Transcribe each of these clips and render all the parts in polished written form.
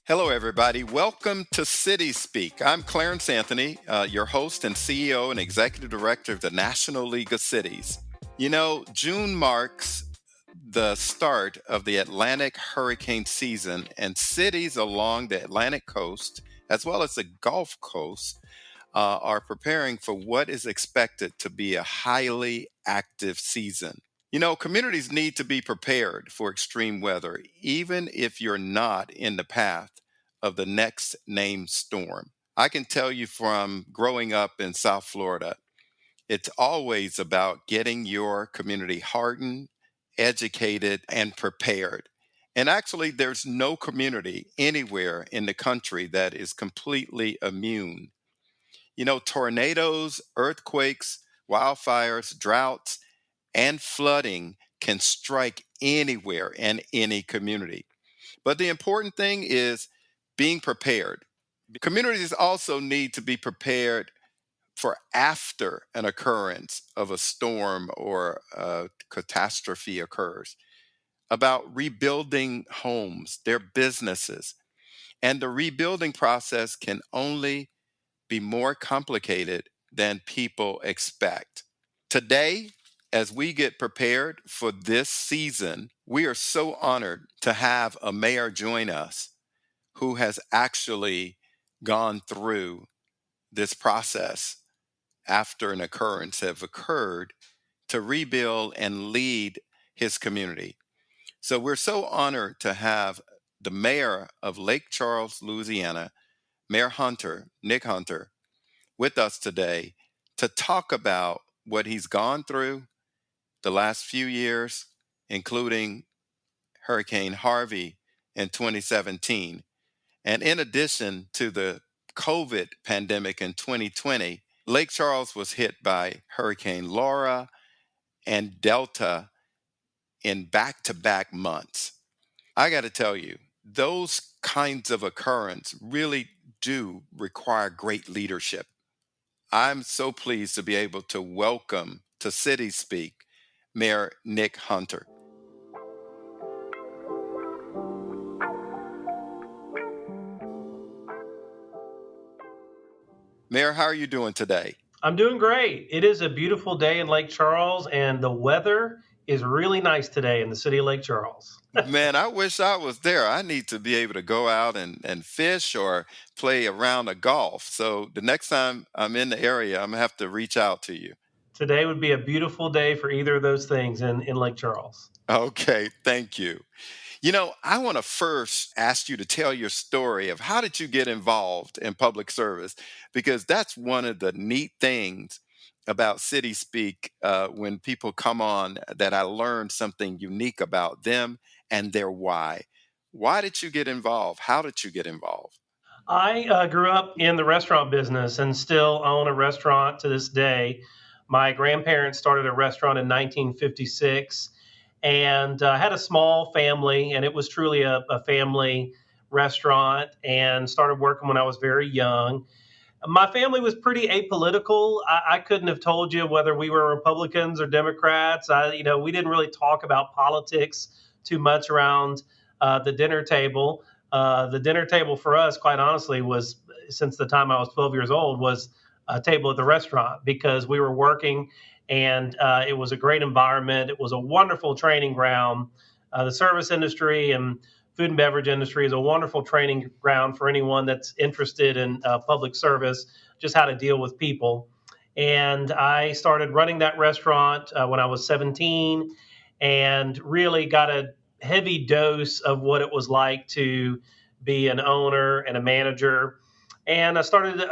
Hello, everybody. Welcome to City Speak. I'm Clarence Anthony, your host and CEO and Executive Director of the National League of Cities. June marks the start of the Atlantic hurricane season, and cities along the Atlantic coast, as well as the Gulf Coast, are preparing for what is expected to be a highly active season. Communities need to be prepared for extreme weather, even if you're not in the path of the next named storm. I can tell you from growing up in South Florida, it's always about getting your community hardened, educated, and prepared. And actually, there's no community anywhere in the country that is completely immune. Tornadoes, earthquakes, wildfires, droughts, and flooding can strike anywhere and any community. But the important thing is being prepared. Communities also need to be prepared for after an occurrence of a storm or a catastrophe occurs, about rebuilding homes, their businesses. And the rebuilding process can only be more complicated than people expect. Today, as we get prepared for this season, we are so honored to have a mayor join us who has actually gone through this process after an occurrence have occurred to rebuild and lead his community. So we're so honored to have the mayor of Lake Charles, Louisiana, Mayor Hunter, Nic Hunter, with us today to talk about what he's gone through the last few years, including Hurricane Harvey in 2017. And in addition to the COVID pandemic in 2020, Lake Charles was hit by Hurricane Laura and Delta in back to back months. I got to tell you, those kinds of occurrence really do require great leadership. I'm so pleased to be able to welcome to City Speak Mayor Nic Hunter. Mayor, how are you doing today? I'm doing great. It is a beautiful day in Lake Charles, and the weather is really nice today in the city of Lake Charles. Man, I wish I was there. I need to be able to go out and fish or play a round of golf. So the next time I'm in the area, I'm going to have to reach out to you. Today would be a beautiful day for either of those things in Lake Charles. Okay, thank you. I want to first ask you to tell your story of how did you get involved in public service? Because that's one of the neat things about City Speak when people come on that I learned something unique about them and their why. Why did you get involved? How did you get involved? I grew up in the restaurant business and still own a restaurant to this day. My grandparents started a restaurant in 1956 and had a small family, and it was truly a family restaurant, and started working when I was very young. My family was pretty apolitical. I couldn't have told you whether we were Republicans or Democrats. We didn't really talk about politics too much around the dinner table. The dinner table for us, quite honestly, was since the time I was 12 years old, was a table at the restaurant because we were working, and it was a great environment. It was a wonderful training ground. The service industry and food and beverage industry is a wonderful training ground for anyone that's interested in public service, just how to deal with people. And I started running that restaurant when I was 17 and really got a heavy dose of what it was like to be an owner and a manager. And I started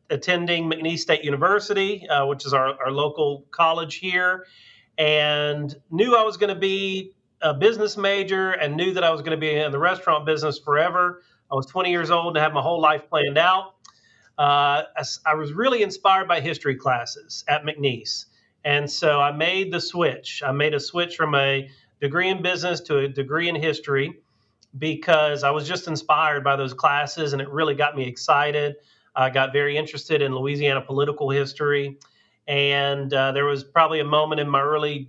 attending McNeese State University, which is our local college here, and knew I was going to be a business major and knew that I was going to be in the restaurant business forever. I was 20 years old and had my whole life planned out. I was really inspired by history classes at McNeese. And so I made the switch. I made a switch from a degree in business to a degree in history because I was just inspired by those classes and it really got me excited. I got very interested in Louisiana political history. And there was probably a moment in my early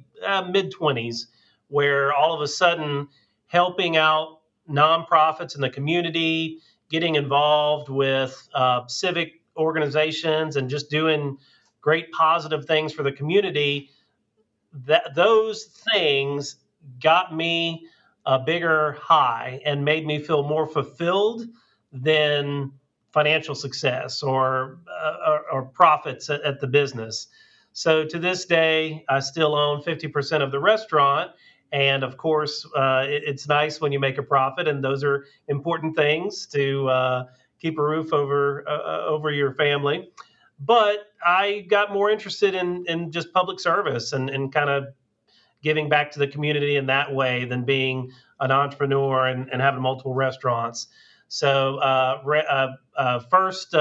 mid 20s where all of a sudden helping out nonprofits in the community, getting involved with civic organizations, and just doing great positive things for the community, that those things got me a bigger high and made me feel more fulfilled than financial success or profits at the business. So to this day, I still own 50% of the restaurant. And of course, it's nice when you make a profit, and those are important things to keep a roof over your family. But I got more interested in just public service and kind of giving back to the community in that way than being an entrepreneur and having multiple restaurants. So first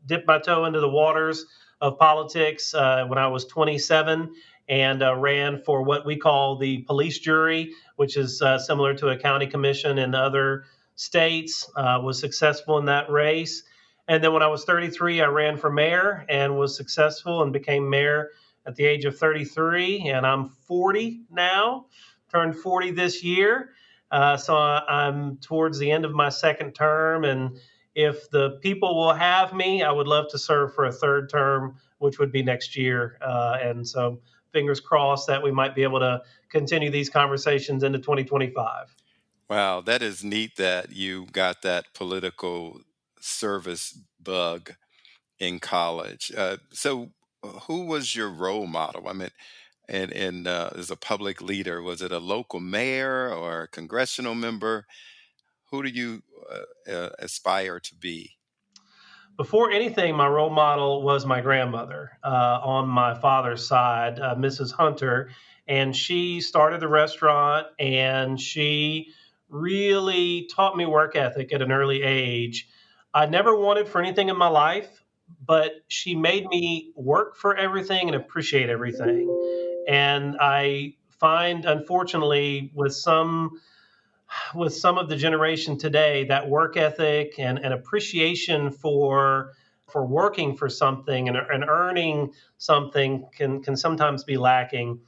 dipped my toe into the waters of politics when I was 27 and ran for what we call the police jury, which is similar to a county commission in other states. Was successful in that race. And then when I was 33, I ran for mayor and was successful and became mayor at the age of 33, and I'm 40 now, turned 40 this year. So I'm towards the end of my second term, and if the people will have me, I would love to serve for a third term, which would be next year. And so fingers crossed that we might be able to continue these conversations into 2025. Wow, that is neat that you got that political service bug in college. So, who was your role model? I mean, and as a public leader, was it a local mayor or a congressional member? Who do you aspire to be? Before anything, my role model was my grandmother on my father's side, Mrs. Hunter. And she started the restaurant and she really taught me work ethic at an early age. I never wanted for anything in my life, but she made me work for everything and appreciate everything. And I find, unfortunately, with some of the generation today, that work ethic and appreciation for working for something and earning something can sometimes be lacking.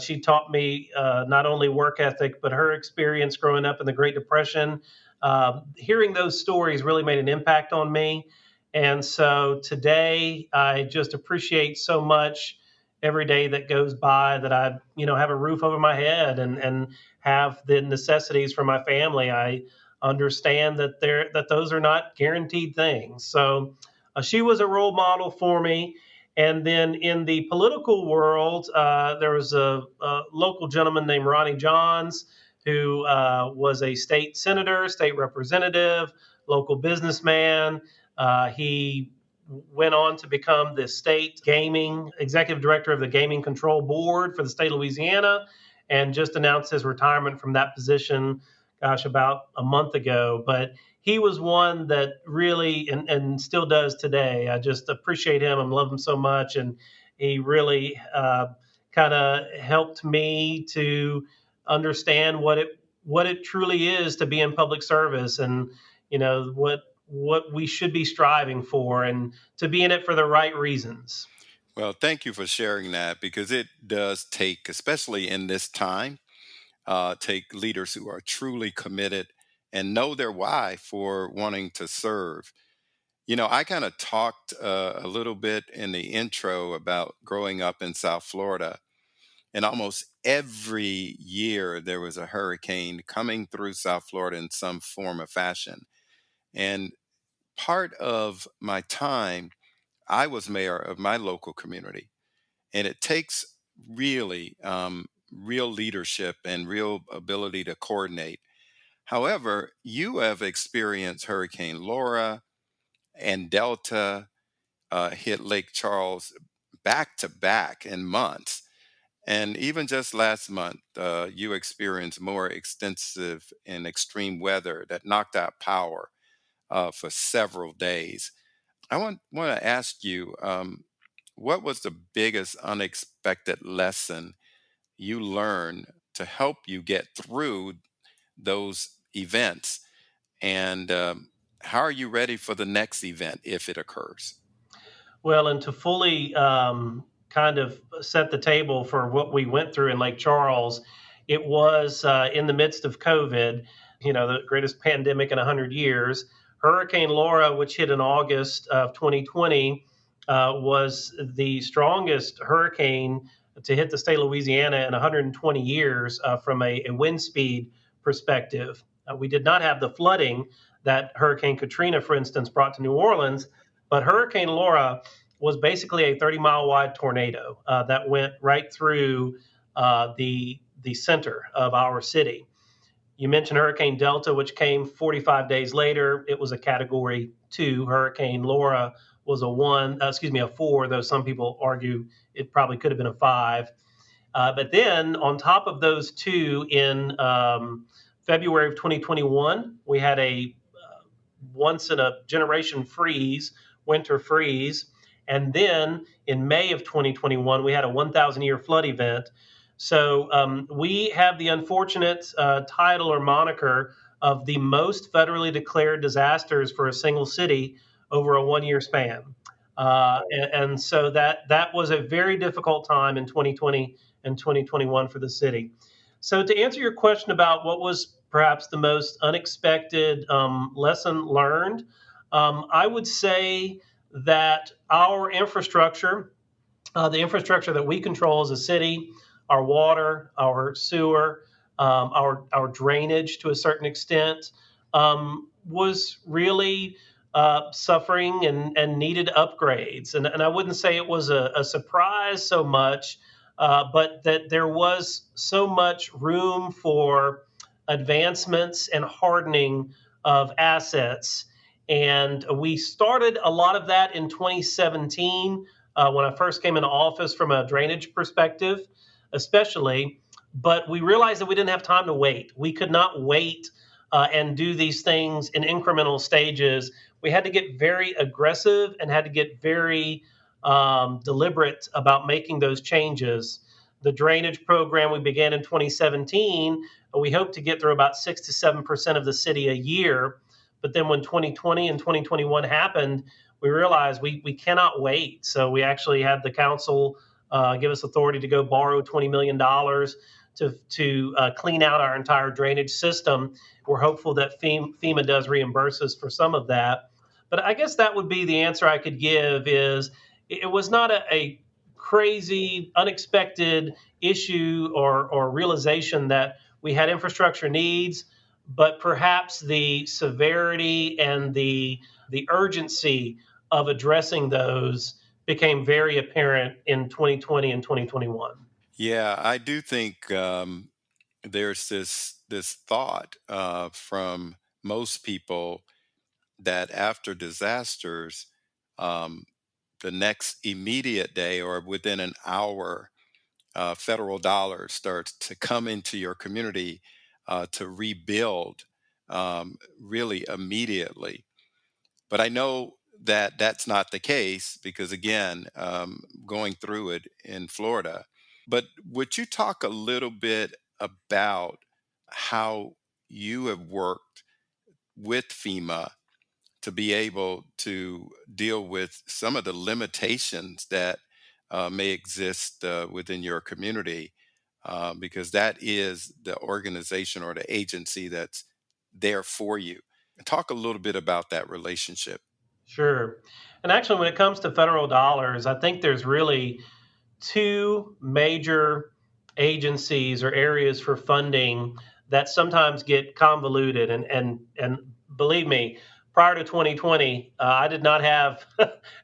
She taught me not only work ethic, but her experience growing up in the Great Depression. Hearing those stories really made an impact on me. And so today, I just appreciate so much every day that goes by that I, have a roof over my head and have the necessities for my family. I understand that those are not guaranteed things. So she was a role model for me. And then in the political world, there was a local gentleman named Ronnie Johns who was a state senator, state representative, local businessman. He went on to become the state gaming executive director of the Gaming Control Board for the state of Louisiana, and just announced his retirement from that position, gosh, about a month ago. But he was one that really, and still does today. I just appreciate him and love him so much. And he really kind of helped me to understand what it truly is to be in public service, and what we should be striving for, and to be in it for the right reasons. Well, thank you for sharing that because it does take, especially in this time, take leaders who are truly committed and know their why for wanting to serve. I kind of talked a little bit in the intro about growing up in South Florida, and almost every year there was a hurricane coming through South Florida in some form or fashion. And part of my time, I was mayor of my local community, and it takes really real leadership and real ability to coordinate. However, you have experienced Hurricane Laura and Delta hit Lake Charles back to back in months. And even just last month, you experienced more extensive and extreme weather that knocked out power for several days. I want to ask you, what was the biggest unexpected lesson you learned to help you get through those events? And how are you ready for the next event if it occurs? Well, and to fully kind of set the table for what we went through in Lake Charles, it was in the midst of COVID. the greatest pandemic in 100 years. Hurricane Laura, which hit in August of 2020, was the strongest hurricane to hit the state of Louisiana in 120 years from a wind speed perspective. We did not have the flooding that Hurricane Katrina, for instance, brought to New Orleans, but Hurricane Laura was basically a 30-mile wide tornado that went right through the center of our city. You mentioned Hurricane Delta, which came 45 days later. It was a Category 2. Hurricane Laura was a 4, though some people argue it probably could have been a 5. But then on top of those two, in February of 2021, we had a once in a generation freeze, winter freeze. And then in May of 2021, we had a 1,000 year flood event. So we have the unfortunate title or moniker of the most federally declared disasters for a single city over a 1 year span. And so that was a very difficult time in 2020 and 2021 for the city. So to answer your question about what was perhaps the most unexpected lesson learned, I would say that our infrastructure, the infrastructure that we control as a city, our water, our sewer, our drainage to a certain extent, was really suffering and needed upgrades. And I wouldn't say it was a surprise so much, but that there was so much room for advancements and hardening of assets. And we started a lot of that in 2017 when I first came into office from a drainage perspective, especially. But we realized that we didn't have time to wait. We could not wait and do these things in incremental stages. We had to get very aggressive and had to get very deliberate about making those changes. The drainage program we began in 2017, we hope to get through about 6 to 7% of the city a year. But then when 2020 and 2021 happened, we realized we cannot wait. So we actually had the council give us authority to go borrow $20 million to clean out our entire drainage system. We're hopeful that FEMA does reimburse us for some of that. But I guess that would be the answer I could give is it was not a crazy, unexpected issue or realization that we had infrastructure needs, but perhaps the severity and the urgency of addressing those became very apparent in 2020 and 2021. Yeah, I do think there's this thought from most people that after disasters, um, the next immediate day or within an hour, federal dollars starts to come into your community to rebuild really immediately. But I know that that's not the case because, again, going through it in Florida. But would you talk a little bit about how you have worked with FEMA to be able to deal with some of the limitations that may exist within your community? Because that is the organization or the agency that's there for you. Talk a little bit about that relationship. Sure. And actually, when it comes to federal dollars, I think there's really two major agencies or areas for funding that sometimes get convoluted. And believe me, prior to 2020, I did not have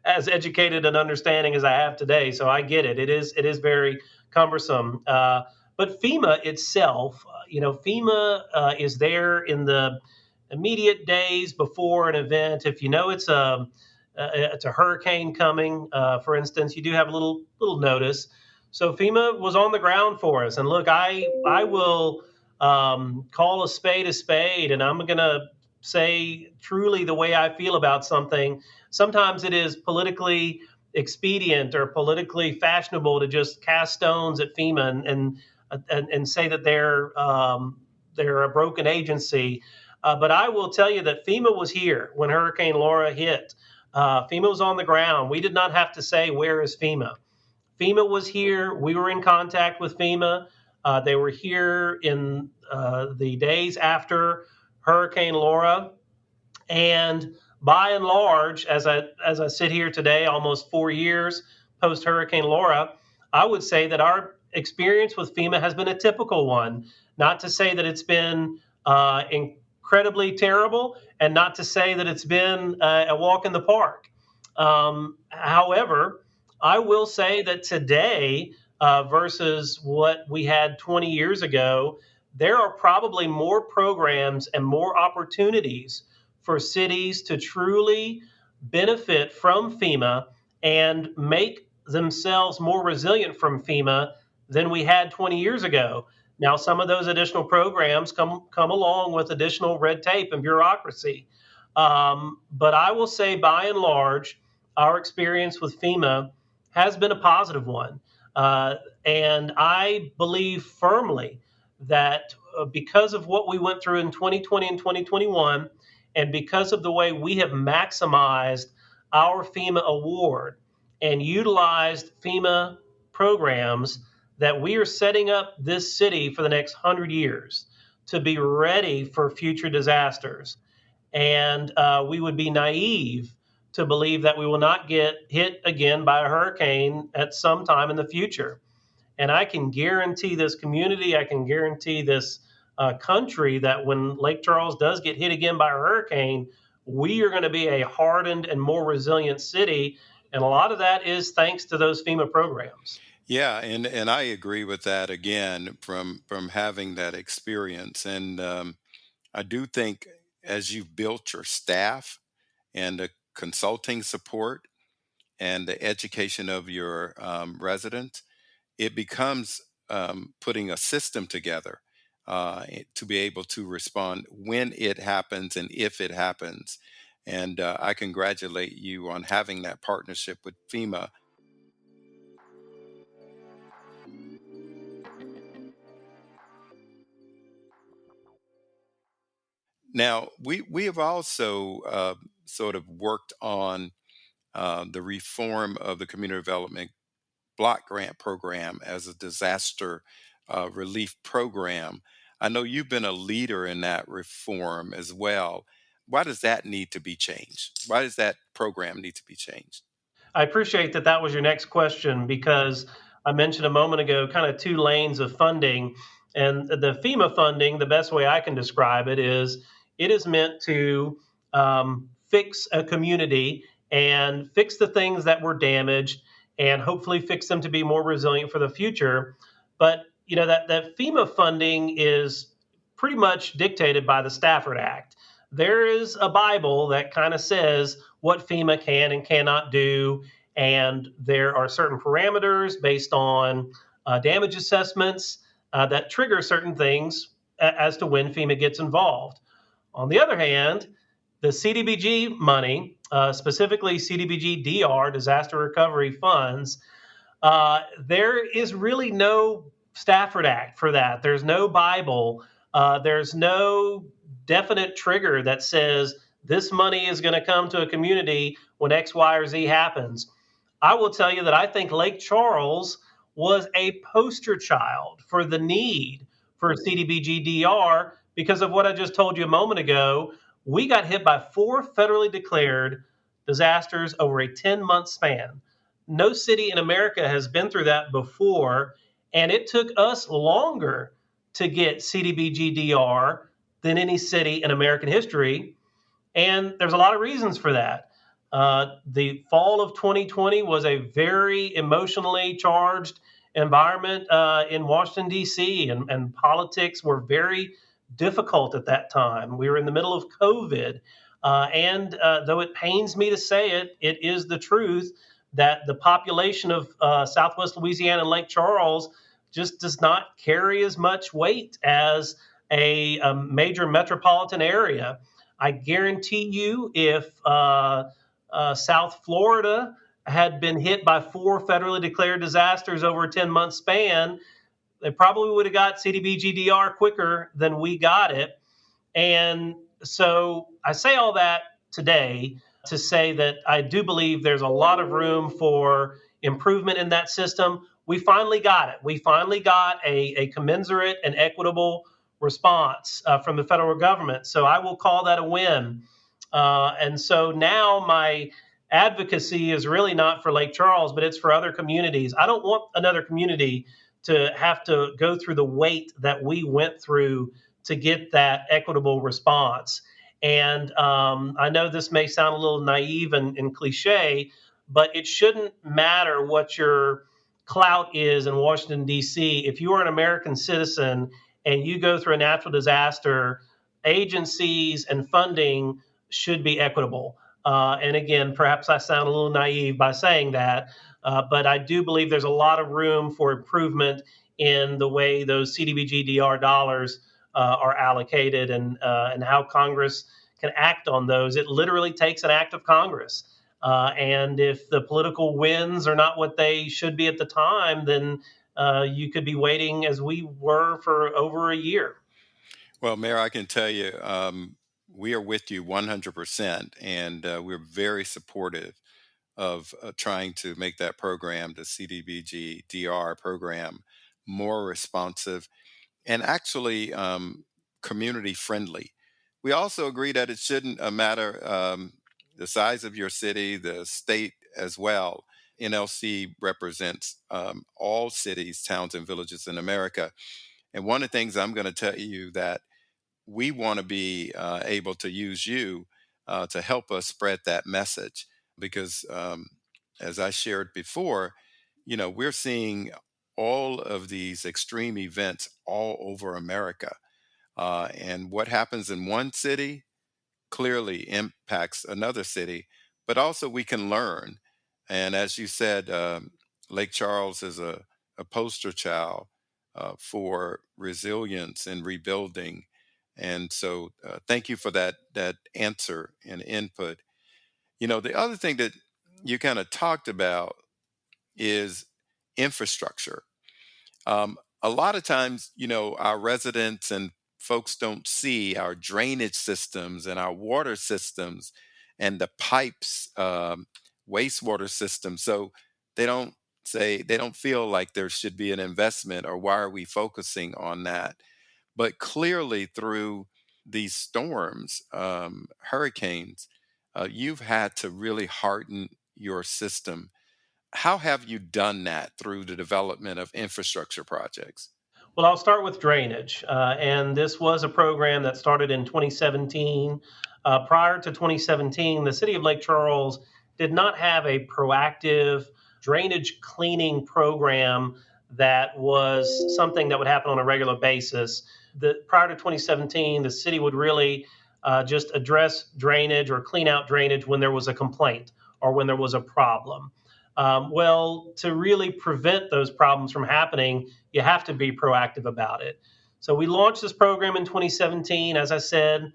as educated an understanding as I have today. So I get it. It is very cumbersome. But FEMA itself, FEMA is there in the immediate days before an event. If you know it's a hurricane coming, for instance, you do have a little notice. So FEMA was on the ground for us. And look, I will call a spade, and I'm going to say truly the way I feel about something. Sometimes it is politically expedient or politically fashionable to just cast stones at FEMA and say that they're a broken agency. But I will tell you that FEMA was here when Hurricane Laura hit. FEMA was on the ground. We did not have to say, where is FEMA? FEMA was here. We were in contact with FEMA. They were here in the days after Hurricane Laura. And by and large, as I sit here today, almost 4 years post Hurricane Laura, I would say that our experience with FEMA has been a typical one. Not to say that it's been incredibly terrible, and not to say that it's been a walk in the park. However, I will say that today versus what we had 20 years ago, there are probably more programs and more opportunities for cities to truly benefit from FEMA and make themselves more resilient from FEMA than we had 20 years ago. Now, some of those additional programs come along with additional red tape and bureaucracy. But I will say, by and large, our experience with FEMA has been a positive one. Uh, and I believe firmly that because of what we went through in 2020 and 2021, and because of the way we have maximized our FEMA award and utilized FEMA programs, that we are setting up this city for the next 100 years to be ready for future disasters. And we would be naive to believe that we will not get hit again by a hurricane at some time in the future. And I can guarantee this community, I can guarantee this country that when Lake Charles does get hit again by a hurricane, we are going to be a hardened and more resilient city. And a lot of that is thanks to those FEMA programs. Yeah, and I agree with that again from having that experience. And I do think as you've built your staff and the consulting support and the education of your residents, it becomes putting a system together to be able to respond when it happens and if it happens. And I congratulate you on having that partnership with FEMA. Now, we have also sort of worked on the reform of the community development block grant program as a disaster relief program. I know you've been a leader in that reform as well. Why does that need to be changed? Why does that program need to be changed? I appreciate that that was your next question because I mentioned a moment ago kind of two lanes of funding. And the FEMA funding, the best way I can describe it is meant to fix a community and fix the things that were damaged and hopefully fix them to be more resilient for the future. But you know that FEMA funding is pretty much dictated by the Stafford Act. There is a Bible that kind of says what FEMA can and cannot do, and there are certain parameters based on damage assessments that trigger certain things as to when FEMA gets involved. On the other hand, the CDBG money, specifically CDBG DR, disaster recovery funds, there is really no Stafford Act for that. There's no Bible. There's no definite trigger that says this money is going to come to a community when X, Y, or Z happens. I will tell you that I think Lake Charles was a poster child for the need for CDBG-DR because of what I just told you a moment ago. We got hit by four federally declared disasters over a 10-month span. No city in America has been through that before, and it took us longer to get CDBG-DR than any city in American history. And there's a lot of reasons for that. The fall of 2020 was a very emotionally charged environment in Washington, D.C., and politics were very difficult at that time. We were in the middle of COVID. And though it pains me to say it, it is the truth that the population of Southwest Louisiana and Lake Charles just does not carry as much weight as a major metropolitan area. I guarantee you, if South Florida had been hit by four federally declared disasters over a 10-month span, they probably would have got CDBG-DR quicker than we got it. And so I say all that today to say that I do believe there's a lot of room for improvement in that system. We finally got it. We finally got a commensurate and equitable response from the federal government. So I will call that a win. And so now my advocacy is really not for Lake Charles, but it's for other communities. I don't want another community to have to go through the wait that we went through to get that equitable response. And I know this may sound a little naive and cliche, but it shouldn't matter what your clout is in Washington, D.C. If you are an American citizen and you go through a natural disaster, agencies and funding should be equitable. And again, perhaps I sound a little naive by saying that, but I do believe there's a lot of room for improvement in the way those CDBG-DR dollars are allocated and how Congress can act on those. It literally takes an act of Congress. And if the political wins are not what they should be at the time, then you could be waiting as we were for over a year. Well, Mayor, I can tell you, we are with you 100%, and we're very supportive of trying to make that program, the CDBG DR program, more responsive and actually community friendly. We also agree that it shouldn't matter the size of your city, the state as well. NLC represents all cities, towns, and villages in America. And one of the things I'm going to tell you that we want to be able to use you to help us spread that message because, as I shared before, we're seeing all of these extreme events all over America. And what happens in one city clearly impacts another city, but also we can learn. And as you said, Lake Charles is a poster child for resilience and rebuilding. And so, thank you for that answer and input. The other thing that you kind of talked about is infrastructure. A lot of times, our residents and folks don't see our drainage systems and our water systems and the pipes, wastewater system. So they don't feel like there should be an investment or why are we focusing on that? But clearly, through these storms, hurricanes, you've had to really harden your system. How have you done that through the development of infrastructure projects? Well, I'll start with drainage. And this was a program that started in 2017. Prior to 2017, the city of Lake Charles did not have a proactive drainage cleaning program that was something that would happen on a regular basis. Prior to 2017, the city would really just address drainage or clean out drainage when there was a complaint or when there was a problem. Well, to really prevent those problems from happening, you have to be proactive about it. So we launched this program in 2017. As I said,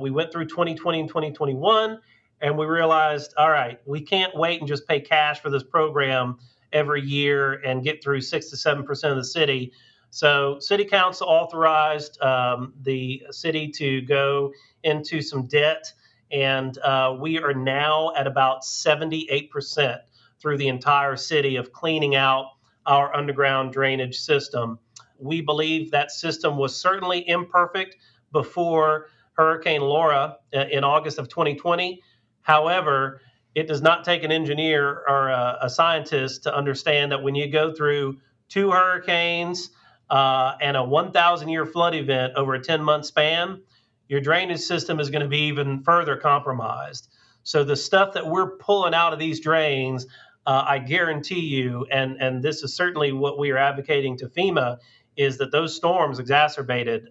we went through 2020 and 2021, and we realized, all right, we can't wait and just pay cash for this program every year and get through 6 to 7% of the city. So City Council authorized the city to go into some debt, and we are now at about 78% through the entire city of cleaning out our underground drainage system. We believe that system was certainly imperfect before Hurricane Laura in August of 2020. However, it does not take an engineer or a scientist to understand that when you go through two hurricanes and a 1,000-year flood event over a 10-month span, your drainage system is going to be even further compromised. So the stuff that we're pulling out of these drains, I guarantee you, and this is certainly what we are advocating to FEMA, is that those storms exacerbated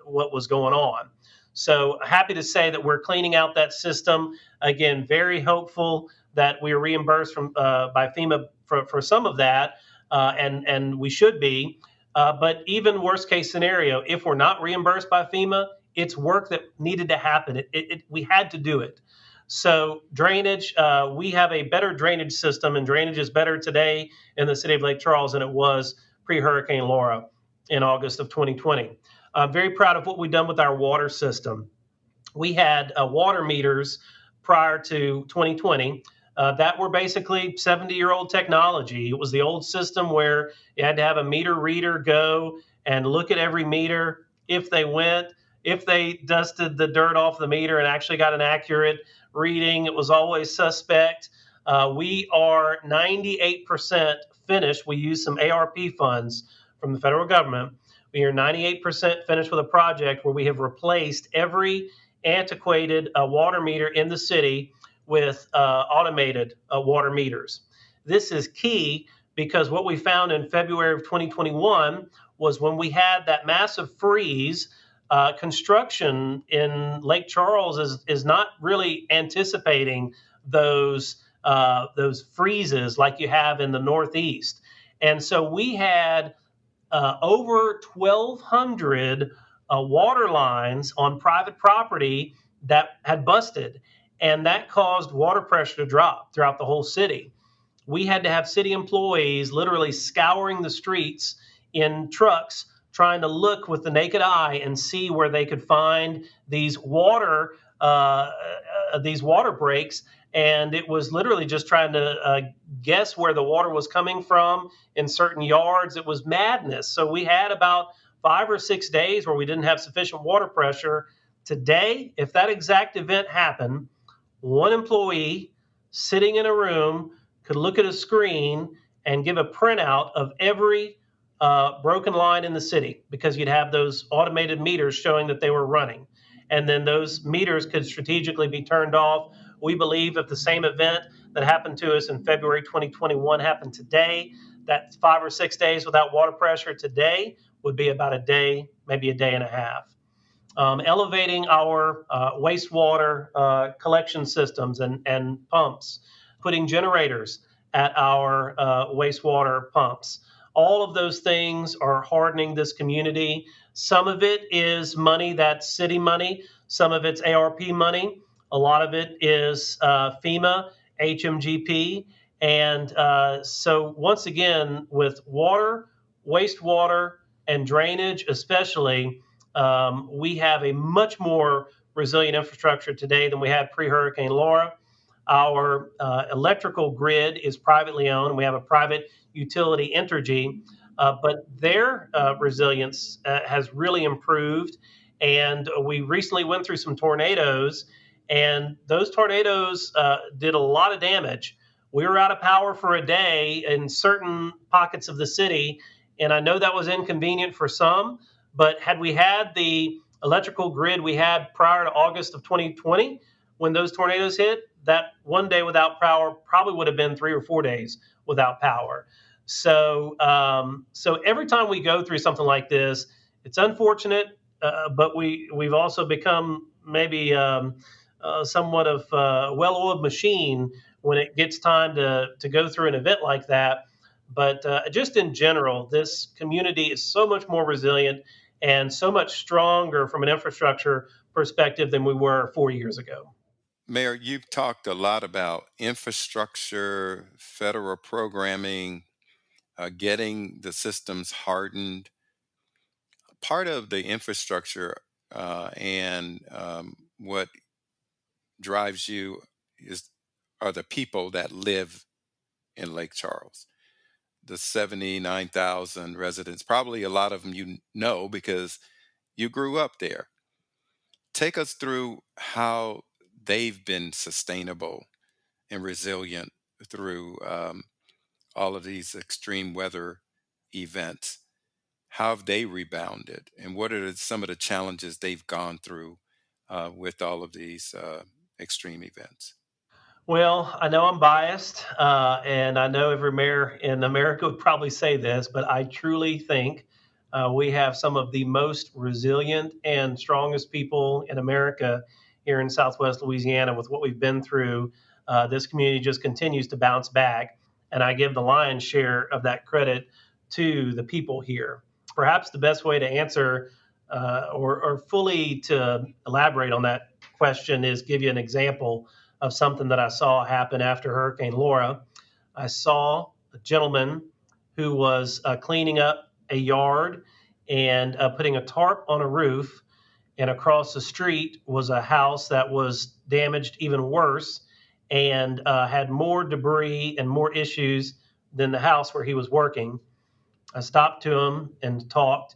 what was going on. So happy to say that we're cleaning out that system. Again, very hopeful that we are reimbursed by FEMA for some of that, and we should be. But even worst case scenario, if we're not reimbursed by FEMA, it's work that needed to happen. We had to do it. So drainage, we have a better drainage system, and drainage is better today in the city of Lake Charles than it was pre-Hurricane Laura in August of 2020. I'm very proud of what we've done with our water system. We had water meters prior to 2020 that were basically 70-year-old technology. It was the old system where you had to have a meter reader go and look at every meter if they went, if they dusted the dirt off the meter and actually got an accurate reading. It was always suspect. We are 98% finished. We use some ARP funds from the federal government. We are 98% finished with a project where we have replaced every antiquated water meter in the city with automated water meters. This is key because what we found in February of 2021 was when we had that massive freeze. Construction in Lake Charles is not really anticipating those freezes like you have in the Northeast, and so we had over 1,200 water lines on private property that had busted, and that caused water pressure to drop throughout the whole city. We had to have city employees literally scouring the streets in trucks trying to look with the naked eye and see where they could find these water breaks. And it was literally just trying to guess where the water was coming from in certain yards. It was madness. So we had about 5 or 6 days where we didn't have sufficient water pressure. Today, if that exact event happened, one employee sitting in a room could look at a screen and give a printout of every broken line in the city, because you'd have those automated meters showing that they were running. And then those meters could strategically be turned off. We believe if the same event that happened to us in February 2021 happened today, that 5 or 6 days without water pressure today would be about a day, maybe a day and a half. Elevating our wastewater collection systems and pumps, putting generators at our wastewater pumps. All of those things are hardening this community. Some of it is money that's city money. Some of it's ARP money. A lot of it is FEMA, HMGP. And so once again, with water, wastewater, and drainage especially, we have a much more resilient infrastructure today than we had pre-Hurricane Laura. Our electrical grid is privately owned. We have a private utility, Entergy, but their resilience has really improved. And we recently went through some tornadoes, and those tornadoes did a lot of damage. We were out of power for a day in certain pockets of the city, and I know that was inconvenient for some, but had we had the electrical grid we had prior to August of 2020, when those tornadoes hit, that one day without power probably would have been 3 or 4 days without power. So every time we go through something like this, it's unfortunate, but we've also become maybe somewhat of a well-oiled machine when it gets time to go through an event like that. But just in general, this community is so much more resilient and so much stronger from an infrastructure perspective than we were 4 years ago. Mayor, you've talked a lot about infrastructure, federal programming, getting the systems hardened. Part of the infrastructure and what drives you are the people that live in Lake Charles. The 79,000 residents, probably a lot of them you know because you grew up there. Take us through how they've been sustainable and resilient through all of these extreme weather events. How have they rebounded, and what are some of the challenges they've gone through with all of these extreme events? Well, I know I'm biased, and I know every mayor in America would probably say this, but I truly think we have some of the most resilient and strongest people in America here in Southwest Louisiana. With what we've been through, this community just continues to bounce back, and I give the lion's share of that credit to the people here. Perhaps the best way to answer or fully to elaborate on that question is give you an example of something that I saw happen after Hurricane Laura. I saw a gentleman who was cleaning up a yard and putting a tarp on a roof, and across the street was a house that was damaged even worse and had more debris and more issues than the house where he was working. I stopped to him and talked,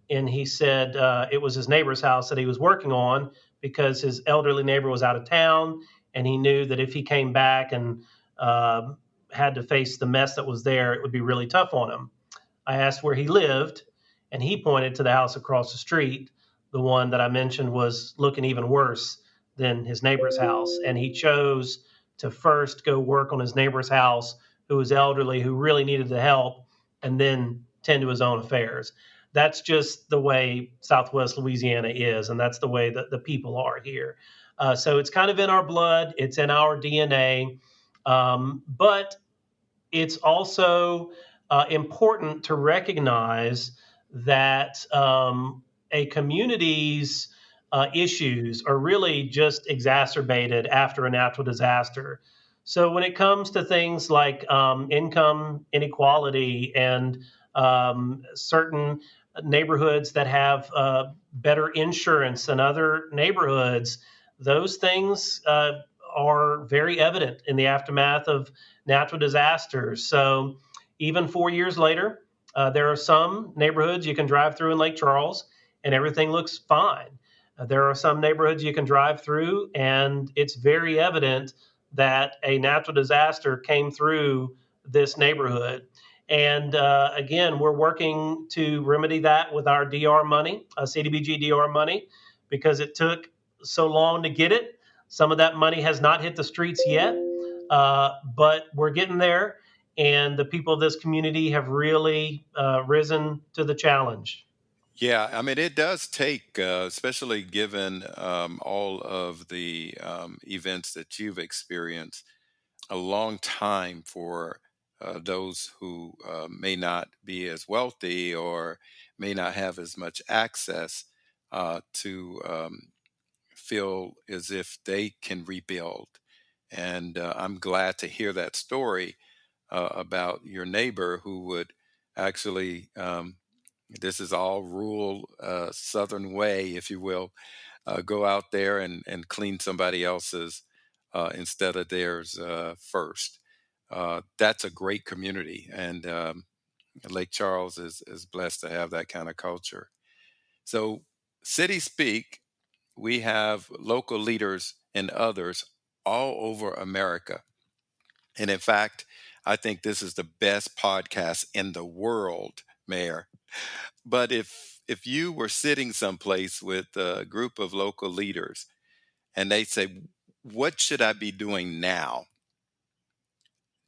and he said it was his neighbor's house that he was working on because his elderly neighbor was out of town, and he knew that if he came back and uh, had to face the mess that was there, it would be really tough on him. I asked where he lived, and he pointed to the house across the street. The one that I mentioned was looking even worse than his neighbor's house. And he chose to first go work on his neighbor's house, who was elderly, who really needed the help, and then tend to his own affairs. That's just the way Southwest Louisiana is, and that's the way that the people are here. So it's kind of in our blood, it's in our DNA. But it's also important to recognize that a community's issues are really just exacerbated after a natural disaster. So when it comes to things like income inequality and certain neighborhoods that have better insurance than other neighborhoods, those things are very evident in the aftermath of natural disasters. So even 4 years later, there are some neighborhoods you can drive through in Lake Charles and everything looks fine. There are some neighborhoods you can drive through and it's very evident that a natural disaster came through this neighborhood. And again, we're working to remedy that with our DR money, CDBG DR money, because it took so long to get it. Some of that money has not hit the streets yet, but we're getting there. And the people of this community have really risen to the challenge. Yeah, I mean, it does take, especially given all of the events that you've experienced, a long time for those who may not be as wealthy or may not have as much access to feel as if they can rebuild. And I'm glad to hear that story about your neighbor who would actually, this is all rural Southern way, if you will, go out there and clean somebody else's instead of theirs first. That's a great community, and Lake Charles is blessed to have that kind of culture. So, city speak, we have local leaders and others all over America. And in fact, I think this is the best podcast in the world, Mayor. But if you were sitting someplace with a group of local leaders and they say, "What should I be doing now,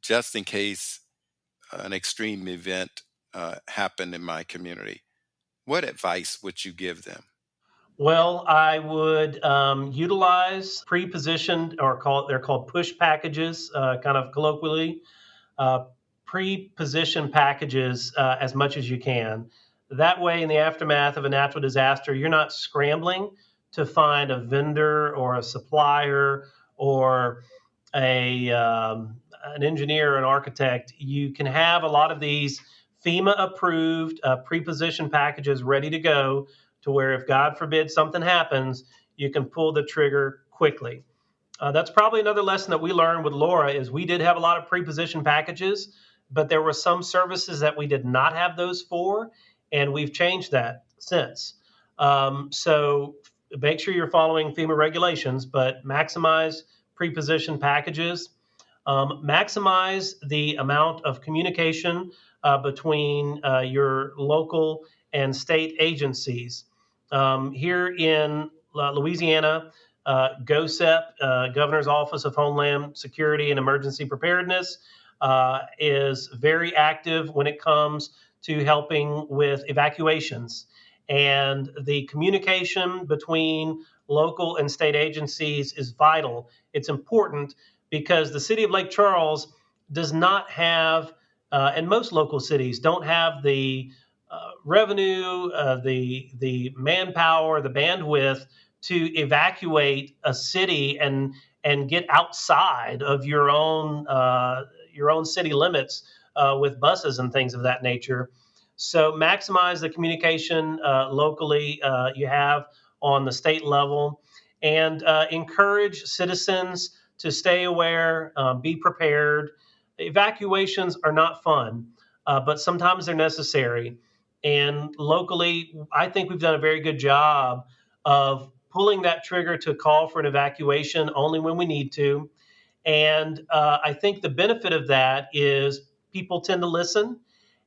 just in case an extreme event happened in my community?" What advice would you give them? Well, I would utilize pre-positioned, or they're called push packages, kind of colloquially, uh, pre-position packages as much as you can. That way, in the aftermath of a natural disaster, you're not scrambling to find a vendor or a supplier or a an engineer or an architect. You can have a lot of these FEMA approved pre-position packages ready to go to where if God forbid something happens, you can pull the trigger quickly. That's probably another lesson that we learned with Laura is we did have a lot of pre-positioned packages, but there were some services that we did not have those for, and we've changed that since. So make sure you're following FEMA regulations, but maximize pre-positioned packages. Maximize the amount of communication between your local and state agencies. Here in Louisiana, GOSEP, Governor's Office of Homeland Security and Emergency Preparedness, is very active when it comes to helping with evacuations. And the communication between local and state agencies is vital. It's important because the city of Lake Charles does not have, and most local cities don't have the revenue, the manpower, the bandwidth to evacuate a city and get outside of your own city limits with buses and things of that nature. So maximize the communication locally you have on the state level, and encourage citizens to stay aware, be prepared. Evacuations are not fun, but sometimes they're necessary. And locally, I think we've done a very good job of pulling that trigger to call for an evacuation only when we need to. And I think the benefit of that is people tend to listen.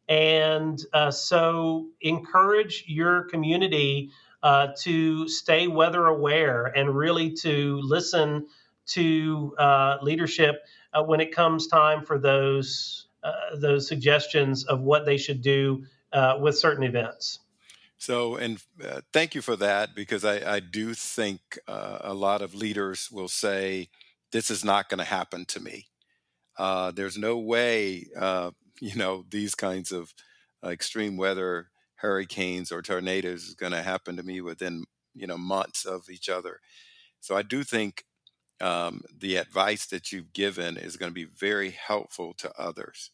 And so encourage your community to stay weather aware and really to listen to leadership when it comes time for those suggestions of what they should do with certain events. So, and thank you for that, because I do think a lot of leaders will say, this is not going to happen to me. There's no way, these kinds of extreme weather, hurricanes or tornadoes is going to happen to me within, months of each other. So I do think the advice that you've given is going to be very helpful to others.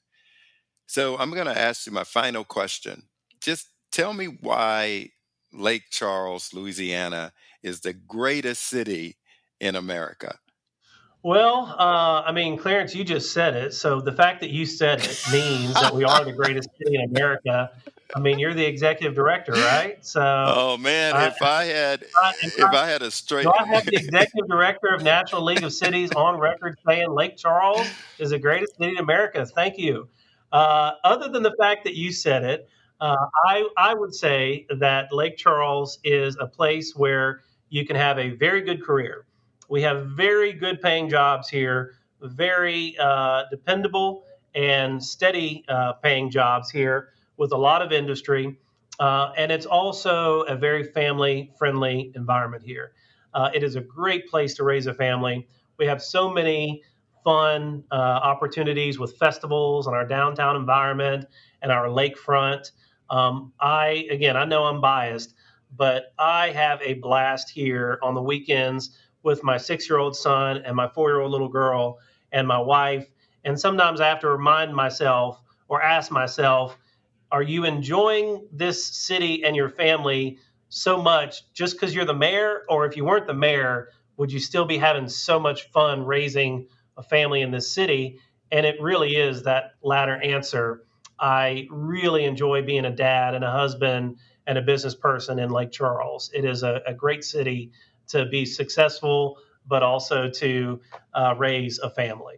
So I'm going to ask you my final question. Just tell me why Lake Charles, Louisiana is the greatest city in America. Well, I mean, Clarence, you just said it. So the fact that you said it means that we are the greatest city in America. I mean, you're the executive director, right? So, Oh man, I, if I had a do straight I have the executive director of National League of Cities on record saying Lake Charles is the greatest city in America? Thank you. Other than the fact that you said it, I would say that Lake Charles is a place where you can have a very good career. We have very good paying jobs here, very dependable and steady paying jobs here with a lot of industry. And it's also a very family friendly environment here. It is a great place to raise a family. We have so many fun opportunities with festivals and our downtown environment and our lakefront. I know I'm biased, but I have a blast here on the weekends with my 6-year-old son and my 4-year-old little girl and my wife. And sometimes I have to remind myself or ask myself, are you enjoying this city and your family so much just because you're the mayor? Or if you weren't the mayor, would you still be having so much fun raising a family in this city? And it really is that latter answer. I really enjoy being a dad and a husband and a business person in Lake Charles. It is a great city to be successful, but also to raise a family.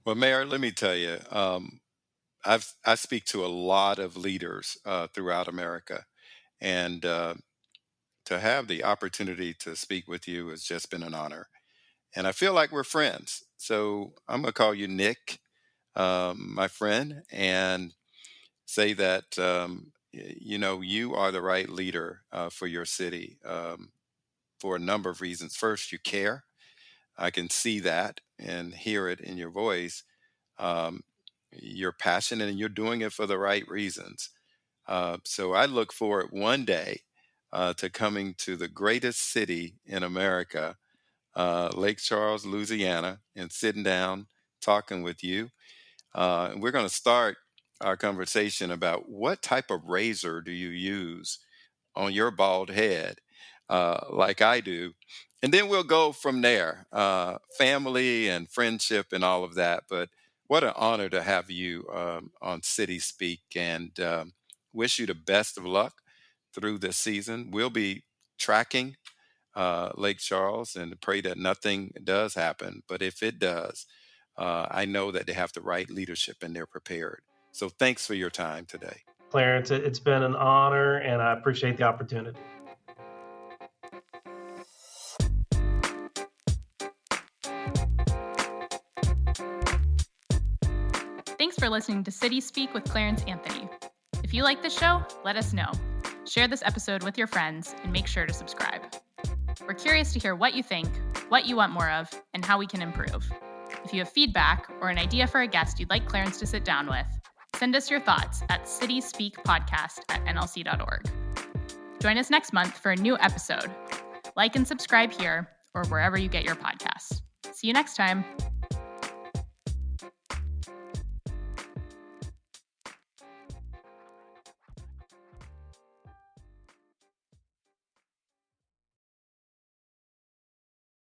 Well, Mayor, let me tell you, I speak to a lot of leaders throughout America, and to have the opportunity to speak with you has just been an honor. And I feel like we're friends. So I'm going to call you Nick, my friend, and say that you are the right leader for your city for a number of reasons. First, you care. I can see that and hear it in your voice. Um, you're passionate and you're doing it for the right reasons. So I look forward one day to coming to the greatest city in America, Lake Charles, Louisiana, and sitting down talking with you. And we're going to start our conversation about what type of razor do you use on your bald head, like I do. And then we'll go from there, family and friendship and all of that. But what an honor to have you on City Speak, and wish you the best of luck through this season. We'll be tracking Lake Charles and pray that nothing does happen. But if it does, I know that they have the right leadership and they're prepared. So thanks for your time today. Clarence, it's been an honor and I appreciate the opportunity. Thanks for listening to City Speak with Clarence Anthony. If you like the show, let us know. Share this episode with your friends and make sure to subscribe. We're curious to hear what you think, what you want more of, and how we can improve. If you have feedback or an idea for a guest you'd like Clarence to sit down with, send us your thoughts at cityspeakpodcast@nlc.org. Join us next month for a new episode. Like and subscribe here or wherever you get your podcasts. See you next time.